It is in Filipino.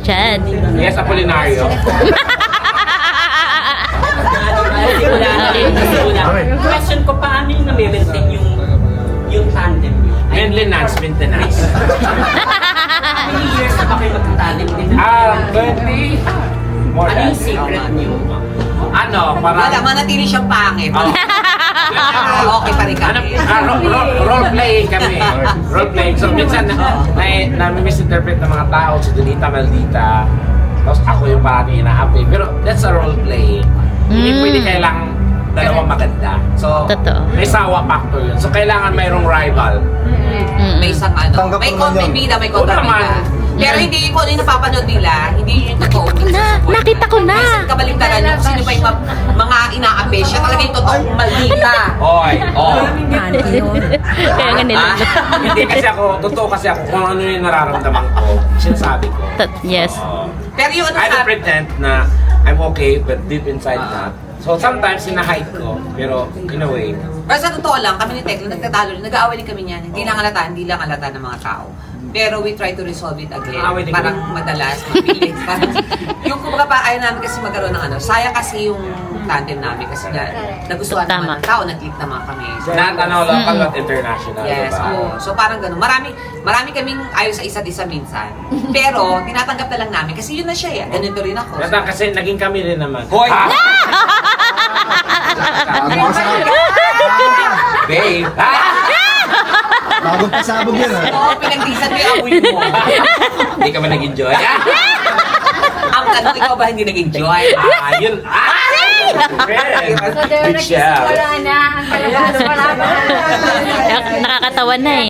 Chad. Yes, Apolinario. Question ko, paano yung nami-maintain yung tandem niyo? Maintenance. How many years na ba kayo magta-tandem din? 20. More Ano than. yung secret niyo? Ano, Wala, parang... manatili siyang pangit. Oh. Okay pa rin kami. Role playing kami. Role playing. So minsan na-misinterpret ng mga tao si Donita Maldita. Tapos ako yung parang inaapi. Pero that's a role playing. Hindi pwede kailangang dalawang maganda. So Totoo. may sawa factor yun. So kailangan mayroong rival. May isang ano, Tanggap may ko naman bida, may Oo kontrabida. naman. Pero hindi ko ano yung napapanood nila, hindi yung totoo. Nakita ko na. Minsan kabaligtaran yung kung sino pa yung mga inaapi. Siya talaga yung totoong maldita. Oy, oh. Kaya nga nila. Hindi kasi ako, totoo kasi ako kung ano yung nararamdaman ko, sinasabi ko. Yes. Pero yung ano I don't sabi, pretend na I'm okay, but deep inside not. So sometimes sinahide ko, pero in a way, pero sa totoo lang, kami ni Teklo, nagtatalo rin, nag-aaway din kami niyan. Hindi lang halata ng mga tao. Pero we try to resolve it again. Away din Parang kami. madalas, mapilit. Parang, yung kumbaga pa, ayaw namin kasi magkaroon ng ano. Sayang kasi yung tandem namin kasi nagustuhan Tama. naman ng tao, nag-click naman kami. not local but international. Yes, diba? oo. So parang ganun. Marami kaming ayaw sa isa't isa minsan. Pero tinatanggap na lang namin kasi yun na siya. Ganito rin ako. Nata, kasi naging kami rin naman. Hoy! Bago pasabog. Babe! Bago pasabog yan, ha? Oo, pinagdisan mo yung amoy mo. Hindi ka ba nag-enjoy? Ang tanong, ikaw ba hindi nag-enjoy? Yun! So, there Good job. wala na. Ang kalalas, wala na. Nakakatawa na eh.